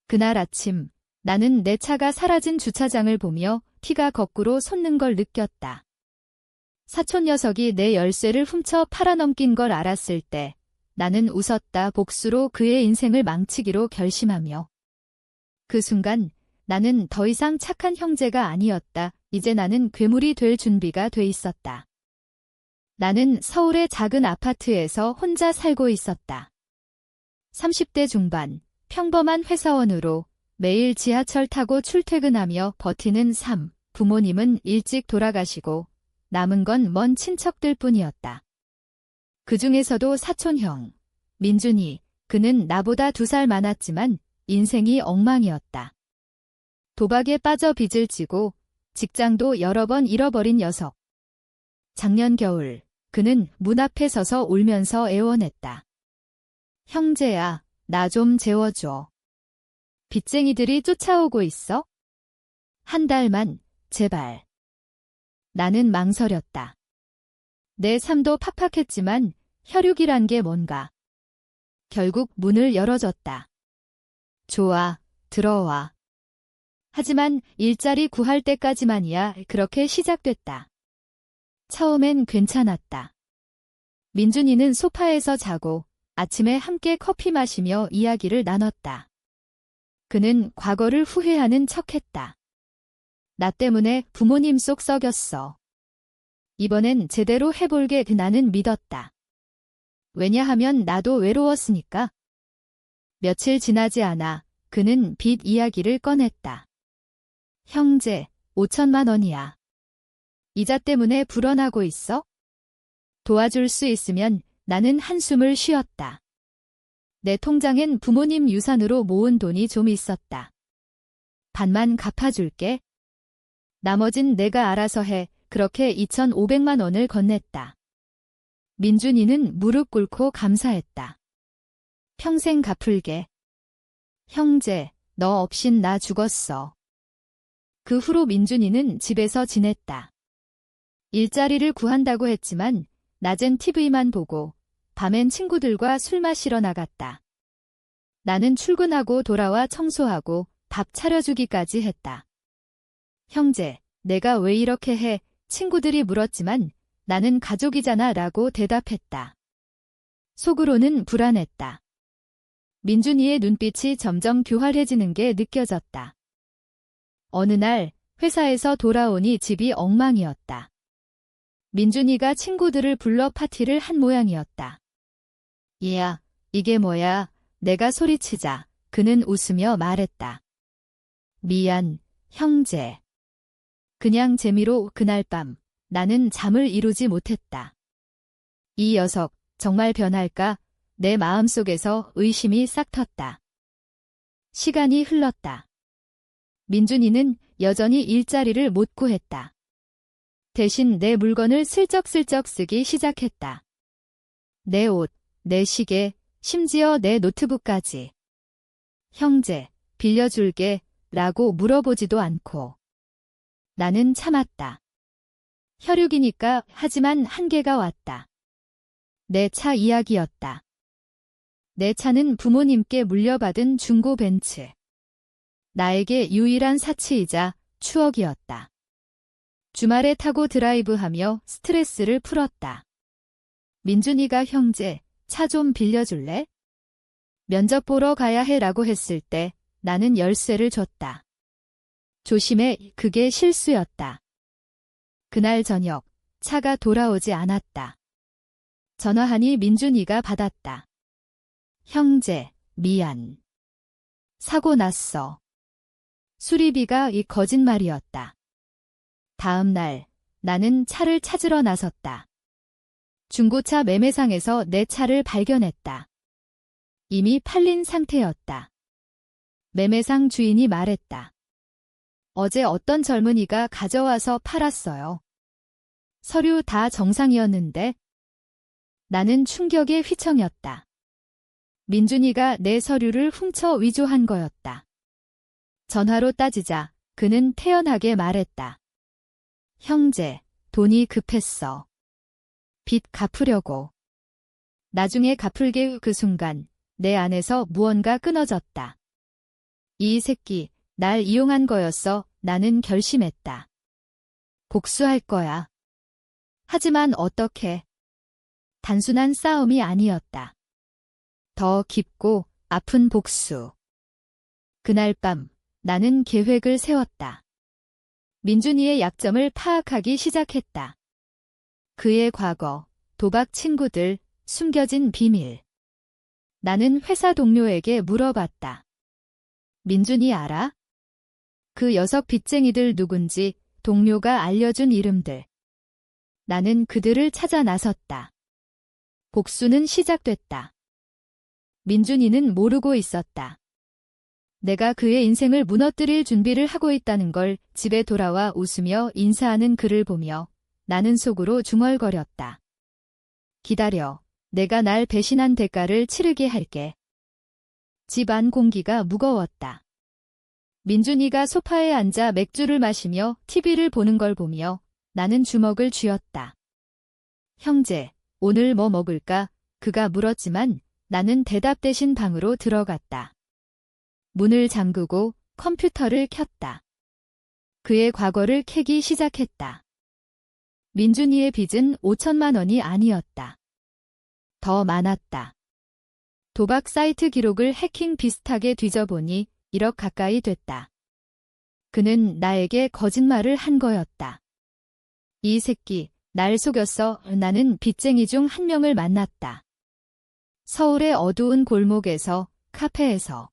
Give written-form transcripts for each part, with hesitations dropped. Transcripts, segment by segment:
그날 아침, 나는 내 차가 사라진 주차장을 보며 키가 거꾸로 솟는 걸 느꼈다. 사촌 녀석이 내 열쇠를 훔쳐 팔아넘긴 걸 알았을 때 나는 웃었다. 복수로 그의 인생을 망치기로 결심하며. 그 순간 나는 더 이상 착한 형제가 아니었다. 이제 나는 괴물이 될 준비가 돼 있었다. 나는 서울의 작은 아파트에서 혼자 살고 있었다. 30대 중반, 평범한 회사원으로 매일 지하철 타고 출퇴근하며 버티는 삶. 부모님은 일찍 돌아가시고 남은 건 먼 친척들 뿐이었다. 그 중에서도 사촌형, 민준이, 그는 나보다 2살 많았지만 인생이 엉망이었다. 도박에 빠져 빚을 지고 직장도 여러 번 잃어버린 녀석. 작년 겨울, 그는 문 앞에 서서 울면서 애원했다. 형제야, 나 좀 재워줘. 빚쟁이들이 쫓아오고 있어? 한 달만, 제발. 나는 망설였다. 내 삶도 팍팍했지만 혈육이란 게 뭔가. 결국 문을 열어줬다. 좋아, 들어와. 하지만 일자리 구할 때까지만이야. 그렇게 시작됐다. 처음엔 괜찮았다. 민준이는 소파에서 자고 아침에 함께 커피 마시며 이야기를 나눴다. 그는 과거를 후회하는 척했다. 나 때문에 부모님 속 썩였어. 이번엔 제대로 해볼게. 나는 믿었다. 왜냐하면 나도 외로웠으니까. 며칠 지나지 않아 그는 빚 이야기를 꺼냈다. 형제, 5천만 원이야. 이자 때문에 불어나고 있어? 도와줄 수 있으면. 나는 한숨을 쉬었다. 내 통장엔 부모님 유산으로 모은 돈이 좀 있었다. 반만 갚아줄게. 나머진 내가 알아서 해. 그렇게 2,500만 원을 건넸다. 민준이는 무릎 꿇고 감사했다. 평생 갚을게. 형제, 너 없인 나 죽었어. 그 후로 민준이는 집에서 지냈다. 일자리를 구한다고 했지만 낮엔 TV만 보고 밤엔 친구들과 술 마시러 나갔다. 나는 출근하고 돌아와 청소하고 밥 차려주기까지 했다. 형제, 내가 왜 이렇게 해? 친구들이 물었지만 나는 가족이잖아 라고 대답했다. 속으로는 불안했다. 민준이의 눈빛이 점점 교활해지는 게 느껴졌다. 어느 날 회사에서 돌아오니 집이 엉망이었다. 민준이가 친구들을 불러 파티를 한 모양이었다. 야, 이게 뭐야? 내가 소리치자 그는 웃으며 말했다. 미안, 형제. 그냥 재미로. 그날 밤 나는 잠을 이루지 못했다. 이 녀석 정말 변할까? 내 마음속에서 의심이 싹 텄다. 시간이 흘렀다. 민준이는 여전히 일자리를 못 구했다. 대신 내 물건을 슬쩍슬쩍 쓰기 시작했다. 내 옷, 내 시계, 심지어 내 노트북까지. 형제, 빌려줄게 라고 물어보지도 않고. 나는 참았다. 혈육이니까. 하지만 한계가 왔다. 내 차 이야기였다. 내 차는 부모님께 물려받은 중고 벤츠. 나에게 유일한 사치이자 추억이었다. 주말에 타고 드라이브하며 스트레스를 풀었다. 민준이가 형제, 차 좀 빌려줄래? 면접 보러 가야 해 라고 했을 때 나는 열쇠를 줬다. 조심해, 그게 실수였다. 그날 저녁, 차가 돌아오지 않았다. 전화하니 민준이가 받았다. 형제, 미안. 사고 났어. 수리비가. 이 거짓말이었다. 다음 날, 나는 차를 찾으러 나섰다. 중고차 매매상에서 내 차를 발견했다. 이미 팔린 상태였다. 매매상 주인이 말했다. 어제 어떤 젊은이가 가져와서 팔았어요. 서류 다 정상이었는데. 나는 충격에 휘청였다. 민준이가 내 서류를 훔쳐 위조한 거였다. 전화로 따지자 그는 태연하게 말했다. 형제, 돈이 급했어. 빚 갚으려고. 나중에 갚을게. 그 순간 내 안에서 무언가 끊어졌다. 이 새끼, 날 이용한 거였어. 나는 결심했다. 복수할 거야. 하지만 어떻게? 단순한 싸움이 아니었다. 더 깊고 아픈 복수. 그날 밤 나는 계획을 세웠다. 민준이의 약점을 파악하기 시작했다. 그의 과거, 도박 친구들, 숨겨진 비밀. 나는 회사 동료에게 물어봤다. 민준이 알아? 그 녀석 빚쟁이들 누군지 동료가 알려준 이름들. 나는 그들을 찾아 나섰다. 복수는 시작됐다. 민준이는 모르고 있었다. 내가 그의 인생을 무너뜨릴 준비를 하고 있다는 걸. 집에 돌아와 웃으며 인사하는 그를 보며 나는 속으로 중얼거렸다. 기다려. 내가 날 배신한 대가를 치르게 할게. 집 안 공기가 무거웠다. 민준이가 소파에 앉아 맥주를 마시며 TV를 보는 걸 보며 나는 주먹을 쥐었다. 형제, 오늘 뭐 먹을까? 그가 물었지만 나는 대답 대신 방으로 들어갔다. 문을 잠그고 컴퓨터를 켰다. 그의 과거를 캐기 시작했다. 민준이의 빚은 5천만 원이 아니었다. 더 많았다. 도박 사이트 기록을 해킹 비슷하게 뒤져보니 1억 가까이 됐다. 그는 나에게 거짓말을 한 거였다. 이 새끼, 날 속였어. 나는 빚쟁이 중 한 명을 만났다. 서울의 어두운 골목에서, 카페에서.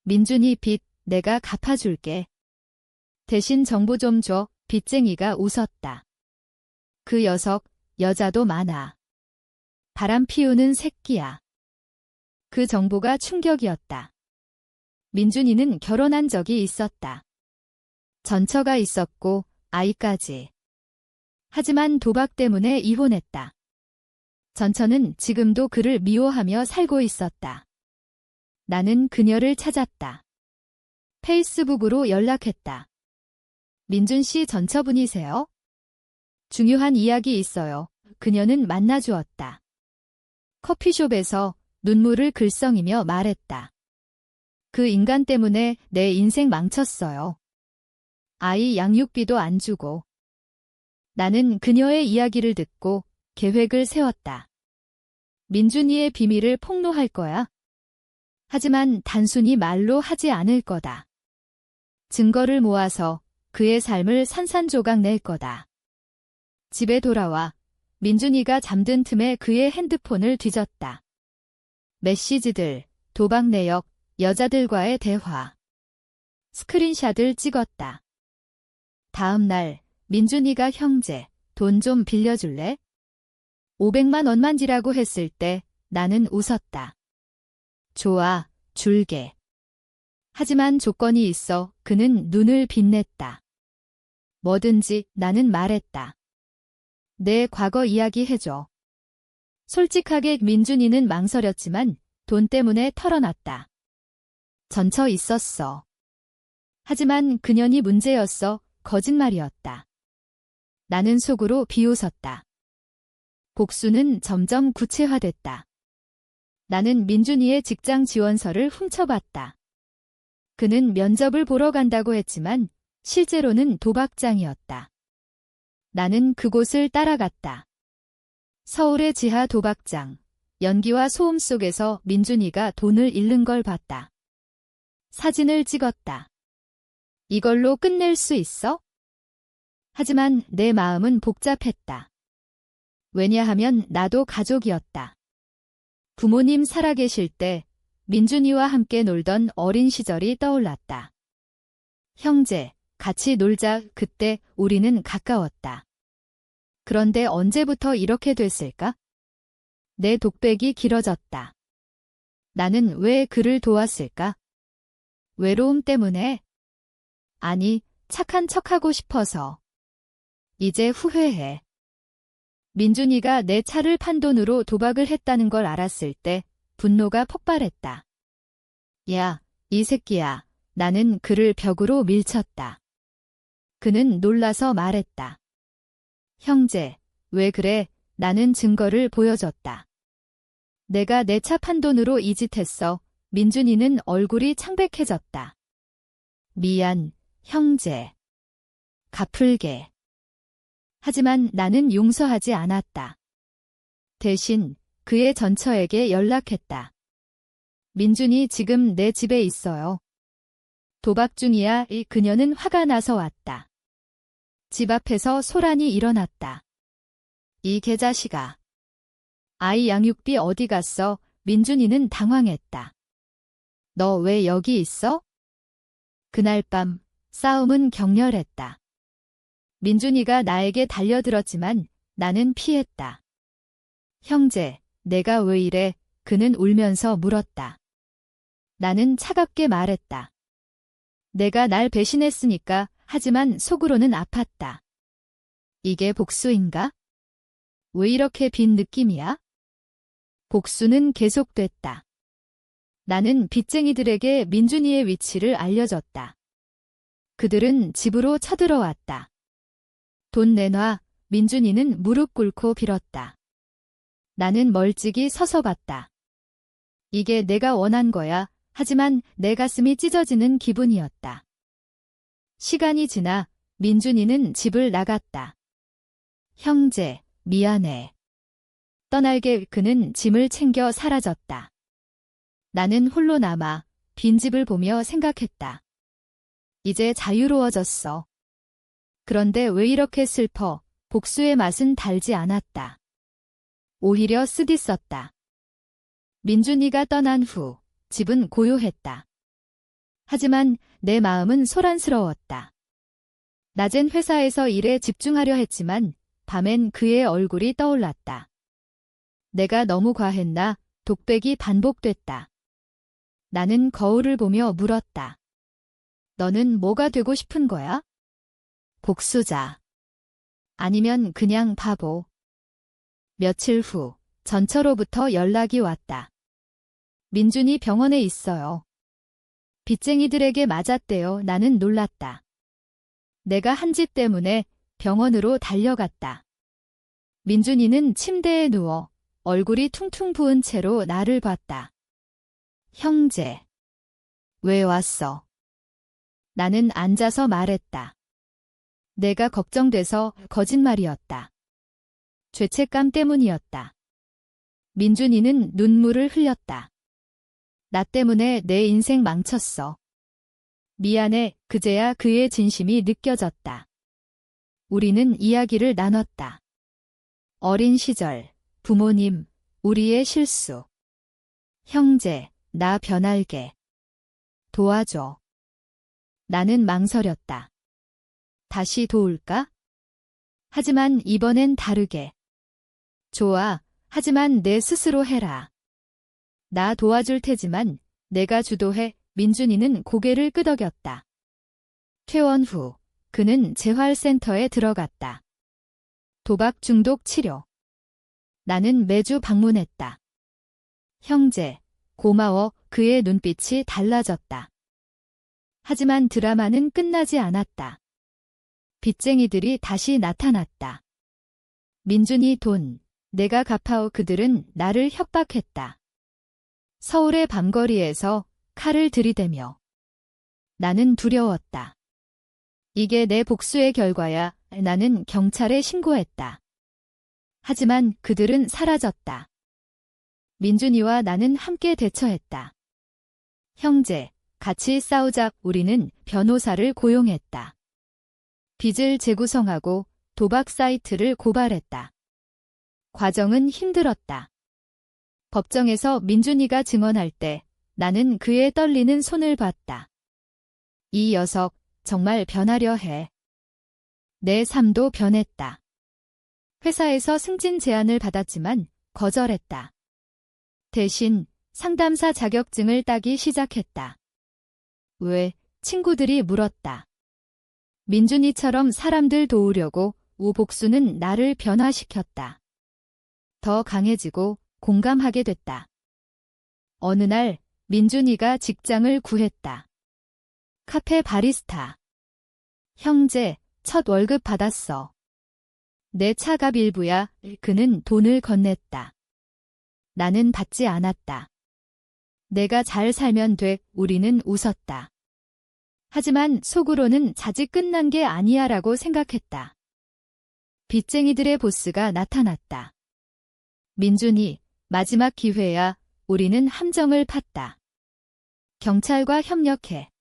민준이 빚, 내가 갚아줄게. 대신 정보 좀 줘. 빚쟁이가 웃었다. 그 녀석, 여자도 많아. 바람 피우는 새끼야. 그 정보가 충격이었다. 민준이는 결혼한 적이 있었다. 전처가 있었고 아이까지. 하지만 도박 때문에 이혼했다. 전처는 지금도 그를 미워하며 살고 있었다. 나는 그녀를 찾았다. 페이스북으로 연락했다. 민준 씨 전처분이세요? 중요한 이야기 있어요. 그녀는 만나주었다. 커피숍에서 눈물을 글썽이며 말했다. 그 인간 때문에 내 인생 망쳤어요. 아이 양육비도 안 주고. 나는 그녀의 이야기를 듣고 계획을 세웠다. 민준이의 비밀을 폭로할 거야. 하지만 단순히 말로 하지 않을 거다. 증거를 모아서 그의 삶을 산산조각 낼 거다. 집에 돌아와 민준이가 잠든 틈에 그의 핸드폰을 뒤졌다. 메시지들, 도박 내역, 여자들과의 대화. 스크린샷을 찍었다. 다음 날 민준이가 형제, 돈 좀 빌려줄래? 500만 원만 지라고 했을 때 나는 웃었다. 좋아, 줄게. 하지만 조건이 있어. 그는 눈을 빛냈다. 뭐든지. 나는 말했다. 내 과거 이야기 해줘. 솔직하게. 민준이는 망설였지만 돈 때문에 털어놨다. 전처 있었어. 하지만 그년이 문제였어. 거짓말이었다. 나는 속으로 비웃었다. 복수는 점점 구체화됐다. 나는 민준이의 직장 지원서를 훔쳐봤다. 그는 면접을 보러 간다고 했지만 실제로는 도박장이었다. 나는 그곳을 따라갔다. 서울의 지하 도박장. 연기와 소음 속에서 민준이가 돈을 잃는 걸 봤다. 사진을 찍었다. 이걸로 끝낼 수 있어? 하지만 내 마음은 복잡했다. 왜냐하면 나도 가족이었다. 부모님 살아계실 때 민준이와 함께 놀던 어린 시절이 떠올랐다. 형제, 같이 놀자. 그때 우리는 가까웠다. 그런데 언제부터 이렇게 됐을까? 내 독백이 길어졌다. 나는 왜 그를 도왔을까? 외로움 때문에? 아니, 착한 척하고 싶어서. 이제 후회해. 민준이가 내 차를 판 돈으로 도박을 했다는 걸 알았을 때 분노가 폭발했다. 야, 이 새끼야. 나는 그를 벽으로 밀쳤다. 그는 놀라서 말했다. 형제, 왜 그래? 나는 증거를 보여줬다. 내가 내 차 판 돈으로 이 짓 했어. 민준이는 얼굴이 창백해졌다. 미안, 형제. 갚을게. 하지만 나는 용서하지 않았다. 대신 그의 전처에게 연락했다. 민준이 지금 내 집에 있어요. 도박 중이야. 그녀는 화가 나서 왔다. 집 앞에서 소란이 일어났다. 이 개자식아. 아이 양육비 어디 갔어? 민준이는 당황했다. 너 왜 여기 있어? 그날 밤 싸움은 격렬했다. 민준이가 나에게 달려들었지만 나는 피했다. 형제, 내가 왜 이래? 그는 울면서 물었다. 나는 차갑게 말했다. 내가 날 배신했으니까. 하지만 속으로는 아팠다. 이게 복수인가? 왜 이렇게 빈 느낌이야? 복수는 계속됐다. 나는 빚쟁이들에게 민준이의 위치를 알려줬다. 그들은 집으로 쳐들어왔다. 돈 내놔. 민준이는 무릎 꿇고 빌었다. 나는 멀찍이 서서 봤다. 이게 내가 원한 거야. 하지만 내 가슴이 찢어지는 기분이었다. 시간이 지나 민준이는 집을 나갔다. 형제, 미안해. 떠날게. 그는 짐을 챙겨 사라졌다. 나는 홀로 남아 빈집을 보며 생각했다. 이제 자유로워졌어. 그런데 왜 이렇게 슬퍼? 복수의 맛은 달지 않았다. 오히려 쓰디썼다. 민준이가 떠난 후 집은 고요했다. 하지만 내 마음은 소란스러웠다. 낮엔 회사에서 일에 집중하려 했지만 밤엔 그의 얼굴이 떠올랐다. 내가 너무 과했나? 독백이 반복됐다. 나는 거울을 보며 물었다. 너는 뭐가 되고 싶은 거야? 복수자. 아니면 그냥 바보. 며칠 후 전처로부터 연락이 왔다. 민준이 병원에 있어요. 빚쟁이들에게 맞았대요. 나는 놀랐다. 내가 한 짓 때문에 병원으로 달려갔다. 민준이는 침대에 누워 얼굴이 퉁퉁 부은 채로 나를 봤다. 형제. 왜 왔어? 나는 앉아서 말했다. 내가 걱정돼서. 거짓말이었다. 죄책감 때문이었다. 민준이는 눈물을 흘렸다. 나 때문에 내 인생 망쳤어. 미안해. 그제야 그의 진심이 느껴졌다. 우리는 이야기를 나눴다. 어린 시절, 부모님, 우리의 실수. 형제, 나 변할게. 도와줘. 나는 망설였다. 다시 도울까? 하지만 이번엔 다르게. 좋아. 하지만 내 스스로 해라. 나 도와줄 테지만 내가 주도해. 민준이는 고개를 끄덕였다. 퇴원 후 그는 재활센터에 들어갔다. 도박 중독 치료. 나는 매주 방문했다. 형제, 고마워. 그의 눈빛이 달라졌다. 하지만 드라마는 끝나지 않았다. 빚쟁이들이 다시 나타났다. 민준이 돈, 내가 갚아오. 그들은 나를 협박했다. 서울의 밤거리에서 칼을 들이대며. 나는 두려웠다. 이게 내 복수의 결과야. 나는 경찰에 신고했다. 하지만 그들은 사라졌다. 민준이와 나는 함께 대처했다. 형제, 같이 싸우자. 우리는 변호사를 고용했다. 빚을 재구성하고 도박 사이트를 고발했다. 과정은 힘들었다. 법정에서 민준이가 증언할 때 나는 그의 떨리는 손을 봤다. 이 녀석 정말 변하려 해. 내 삶도 변했다. 회사에서 승진 제안을 받았지만 거절했다. 대신 상담사 자격증을 따기 시작했다. 왜? 친구들이 물었다. 민준이처럼 사람들 도우려고. 우복수는 나를 변화시켰다. 더 강해지고 공감하게 됐다. 어느 날 민준이가 직장을 구했다. 카페 바리스타. 형제, 첫 월급 받았어. 내 차갑 일부야. 그는 돈을 건넸다. 나는 받지 않았다. 내가 잘 살면 돼. 우리는 웃었다. 하지만 속으로는 아직 끝난 게 아니야 라고 생각했다. 빚쟁이들의 보스가 나타났다. 민준이, 마지막 기회야. 우리는 함정을 팠다. 경찰과 협력해.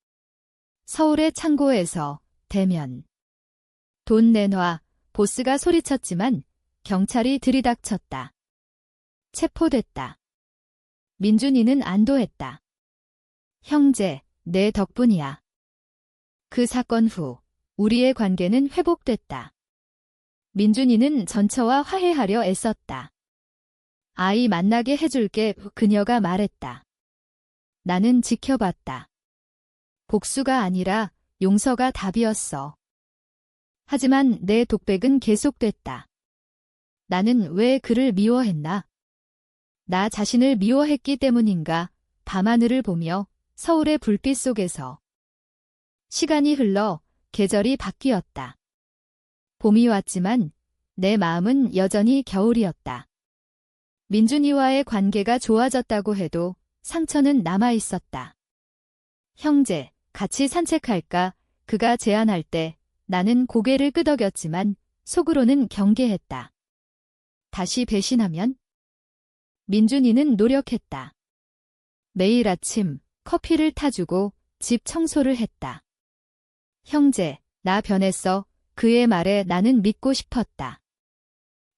서울의 창고에서 대면. 돈 내놔. 보스가 소리쳤지만 경찰이 들이닥쳤다. 체포됐다. 민준이는 안도했다. 형제, 내 덕분이야. 그 사건 후 우리의 관계는 회복됐다. 민준이는 전처와 화해하려 애썼다. 아이 만나게 해줄게. 그녀가 말했다. 나는 지켜봤다. 복수가 아니라 용서가 답이었어. 하지만 내 독백은 계속됐다. 나는 왜 그를 미워했나? 나 자신을 미워했기 때문인가? 밤하늘을 보며 서울의 불빛 속에서. 시간이 흘러 계절이 바뀌었다. 봄이 왔지만 내 마음은 여전히 겨울이었다. 민준이와의 관계가 좋아졌다고 해도 상처는 남아있었다. 형제, 같이 산책할까? 그가 제안할 때 나는 고개를 끄덕였지만 속으로는 경계했다. 다시 배신하면? 민준이는 노력했다. 매일 아침 커피를 타주고 집 청소를 했다. 형제, 나 변했어. 그의 말에 나는 믿고 싶었다.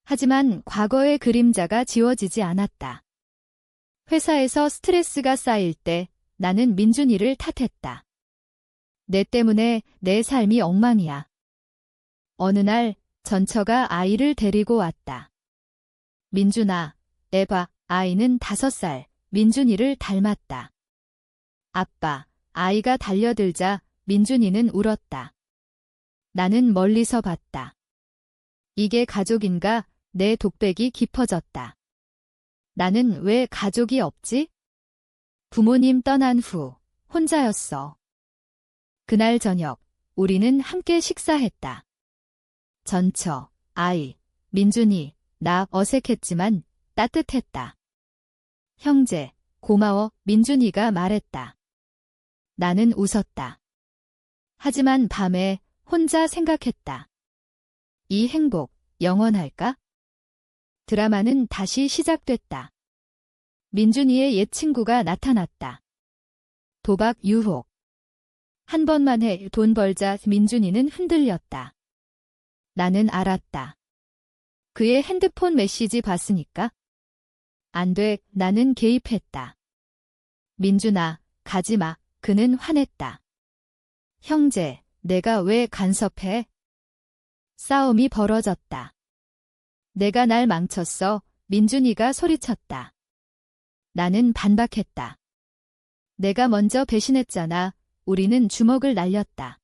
하지만 과거의 그림자가 지워지지 않았다. 회사에서 스트레스가 쌓일 때 나는 민준이를 탓했다. 내 때문에 내 삶이 엉망이야. 어느 날 전처가 아이를 데리고 왔다. 민준아, 에바, 아이는 5살, 민준이를 닮았다. 아빠, 아이가 달려들자 민준이는 울었다. 나는 멀리서 봤다. 이게 가족인가? 내 독백이 깊어졌다. 나는 왜 가족이 없지? 부모님 떠난 후 혼자였어. 그날 저녁 우리는 함께 식사했다. 전처, 아이, 민준이, 나 어색했지만 따뜻했다. 형제, 고마워. 민준이가 말했다. 나는 웃었다. 하지만 밤에 혼자 생각했다. 이 행복 영원할까? 드라마는 다시 시작됐다. 민준이의 옛 친구가 나타났다. 도박 유혹. 한 번만 해 돈 벌자. 민준이는 흔들렸다. 나는 알았다. 그의 핸드폰 메시지 봤으니까? 안 돼. 나는 개입했다. 민준아, 가지마. 그는 화냈다. 형제, 내가 왜 간섭해? 싸움이 벌어졌다. 내가 날 망쳤어. 민준이가 소리쳤다. 나는 반박했다. 내가 먼저 배신했잖아. 우리는 주먹을 날렸다.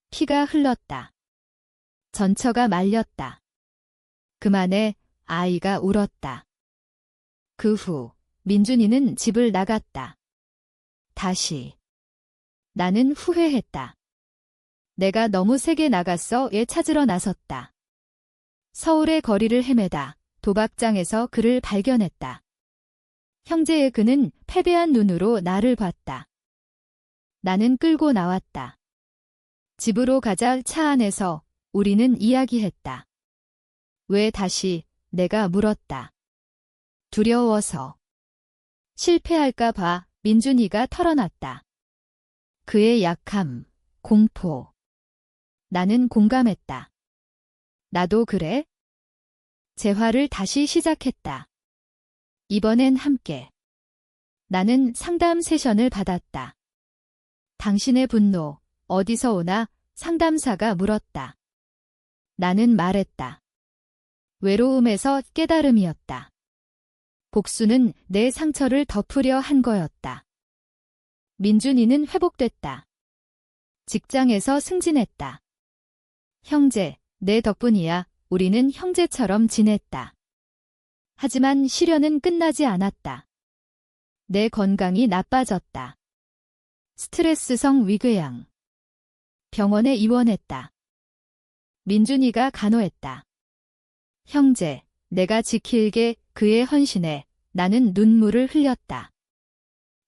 피가 흘렀다. 전처가 말렸다. 그만해. 아이가 울었다. 그 후 민준이는 집을 나갔다. 다시. 나는 후회했다. 내가 너무 세게 나갔어. 얘 찾으러 나섰다. 서울의 거리를 헤매다 도박장에서 그를 발견했다. 형제의 그는 패배한 눈으로 나를 봤다. 나는 끌고 나왔다. 집으로 가자. 차 안에서 우리는 이야기했다. 왜 다시? 내가 물었다. 두려워서. 실패할까 봐. 민준이가 털어놨다. 그의 약함, 공포. 나는 공감했다. 나도 그래? 재활을 다시 시작했다. 이번엔 함께. 나는 상담 세션을 받았다. 당신의 분노, 어디서 오나? 상담사가 물었다. 나는 말했다. 외로움에서 깨달음이었다. 복수는 내 상처를 덮으려 한 거였다. 민준이는 회복됐다. 직장에서 승진했다. 형제, 내 덕분이야. 우리는 형제처럼 지냈다. 하지만 시련은 끝나지 않았다. 내 건강이 나빠졌다. 스트레스성 위궤양. 병원에 입원했다. 민준이가 간호했다. 형제, 내가 지킬게. 그의 헌신에 나는 눈물을 흘렸다.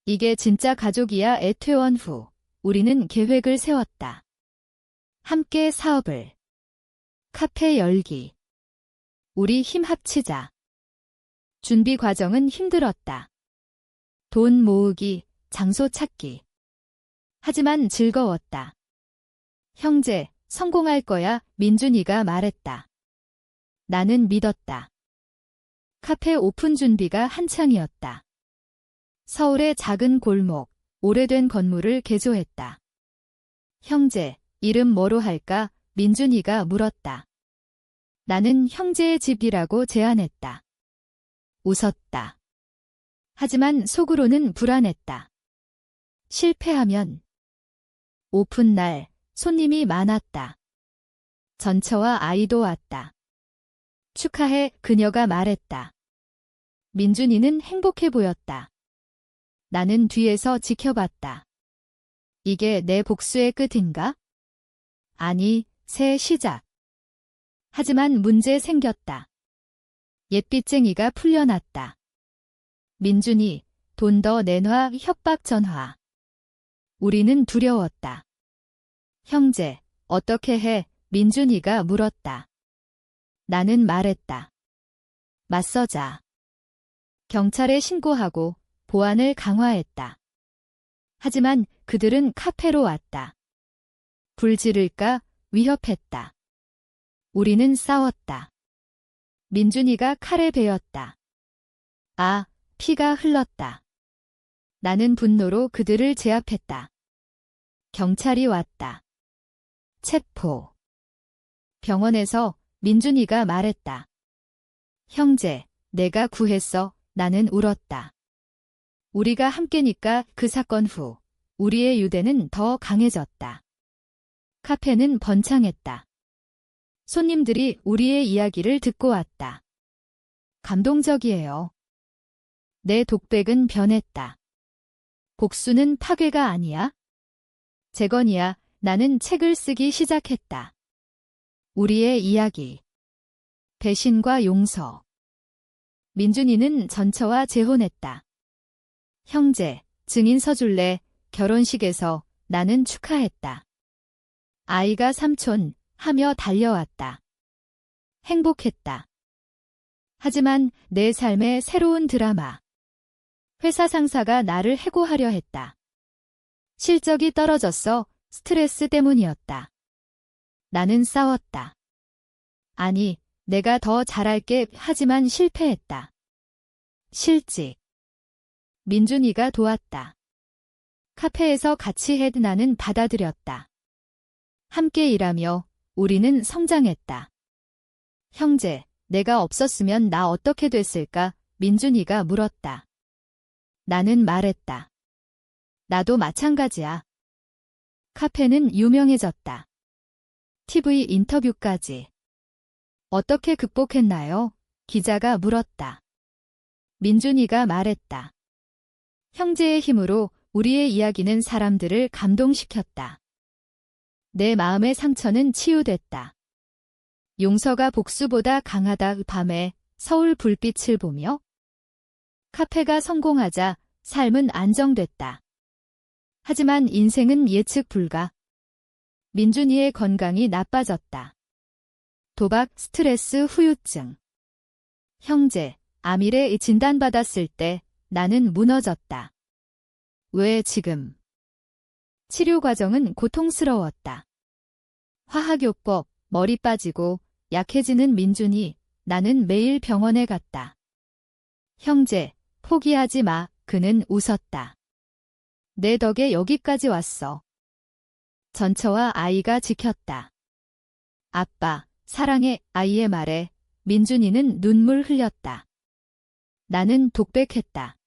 이게 진짜 가족이야. 애퇴원 후 우리는 계획을 세웠다. 함께 사업을. 카페 열기. 우리 힘 합치자. 준비 과정은 힘들었다. 돈 모으기, 장소 찾기. 하지만 즐거웠다. 형제, 성공할 거야. 민준이가 말했다. 나는 믿었다. 카페 오픈 준비가 한창이었다. 서울의 작은 골목, 오래된 건물을 개조했다. 형제, 이름 뭐로 할까? 민준이가 물었다. 나는 형제의 집이라고 제안했다. 웃었다. 하지만 속으로는 불안했다. 실패하면. 오픈 날, 손님이 많았다. 전처와 아이도 왔다. 축하해, 그녀가 말했다. 민준이는 행복해 보였다. 나는 뒤에서 지켜봤다. 이게 내 복수의 끝인가? 아니, 새 시작. 하지만 문제 생겼다. 옛빚쟁이가 풀려났다. 민준이, 돈 더 내놔. 협박 전화. 우리는 두려웠다. 형제, 어떻게 해? 민준이가 물었다. 나는 말했다. 맞서자. 경찰에 신고하고 보안을 강화했다. 하지만 그들은 카페로 왔다. 불 지를까? 위협했다. 우리는 싸웠다. 민준이가 칼에 베었다. 아, 피가 흘렀다. 나는 분노로 그들을 제압했다. 경찰이 왔다. 체포. 병원에서 민준이가 말했다. 형제, 내가 구했어. 나는 울었다. 우리가 함께니까. 그 사건 후 우리의 유대는 더 강해졌다. 카페는 번창했다. 손님들이 우리의 이야기를 듣고 왔다. 감동적이에요. 내 독백은 변했다. 복수는 파괴가 아니야. 재건이야. 나는 책을 쓰기 시작했다. 우리의 이야기. 배신과 용서. 민준이는 전처와 재혼했다. 형제, 증인 서줄래? 결혼식에서 나는 축하했다. 아이가 삼촌 하며 달려왔다. 행복했다. 하지만 내 삶의 새로운 드라마. 회사 상사가 나를 해고하려 했다. 실적이 떨어졌어. 스트레스 때문이었다. 나는 싸웠다. 아니, 내가 더 잘할게. 하지만 실패했다. 실직. 민준이가 도왔다. 카페에서 같이 해. 나는 받아들였다. 함께 일하며 우리는 성장했다. 형제, 내가 없었으면 나 어떻게 됐을까? 민준이가 물었다. 나는 말했다. 나도 마찬가지야. 카페는 유명해졌다. TV 인터뷰까지. 어떻게 극복했나요? 기자가 물었다. 민준이가 말했다. 형제의 힘으로 우리의 이야기는 사람들을 감동시켰다. 내 마음의 상처는 치유됐다. 용서가 복수보다 강하다. 밤에 서울 불빛을 보며 카페가 성공하자 삶은 안정됐다. 하지만 인생은 예측 불가. 민준이의 건강이 나빠졌다. 도박, 스트레스, 후유증. 형제, 암이래 진단받았을 때 나는 무너졌다. 왜 지금? 치료 과정은 고통스러웠다. 화학요법, 머리 빠지고 약해지는 민준이. 나는 매일 병원에 갔다. 형제, 포기하지 마. 그는 웃었다. 내 덕에 여기까지 왔어. 전처와 아이가 지켰다. 아빠, 사랑해. 아이의 말에 민준이는 눈물 흘렸다. 나는 독백했다.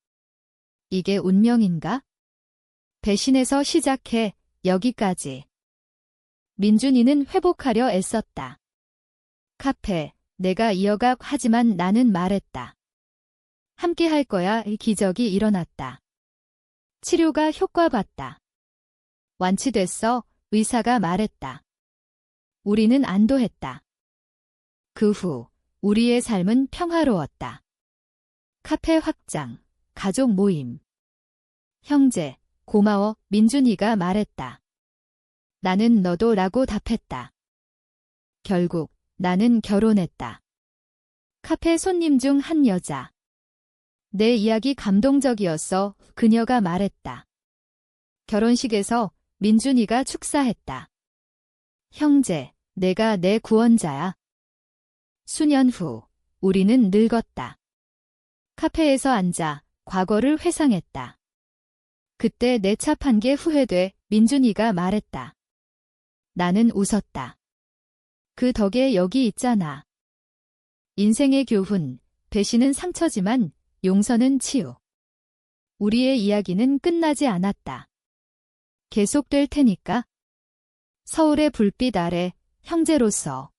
이게 운명인가? 배신에서 시작해 여기까지. 민준이는 회복하려 애썼다. 카페, 내가 이어가. 하지만 나는 말했다. 함께 할 거야. 기적이 일어났다. 치료가 효과봤다. 완치됐어. 의사가 말했다. 우리는 안도했다. 그 후 우리의 삶은 평화로웠다. 카페 확장, 가족 모임. 형제, 고마워, 민준이가 말했다. 나는 너도 라고 답했다. 결국 나는 결혼했다. 카페 손님 중 한 여자. 내 이야기 감동적이었어. 그녀가 말했다. 결혼식에서 민준이가 축사했다. 형제, 내가 내 구원자야. 수년 후, 우리는 늙었다. 카페에서 앉아 과거를 회상했다. 그때 내 차 판 게 후회돼, 민준이가 말했다. 나는 웃었다. 그 덕에 여기 있잖아. 인생의 교훈, 배신은 상처지만 용서는 치유. 우리의 이야기는 끝나지 않았다. 계속될 테니까. 서울의 불빛 아래 형제로서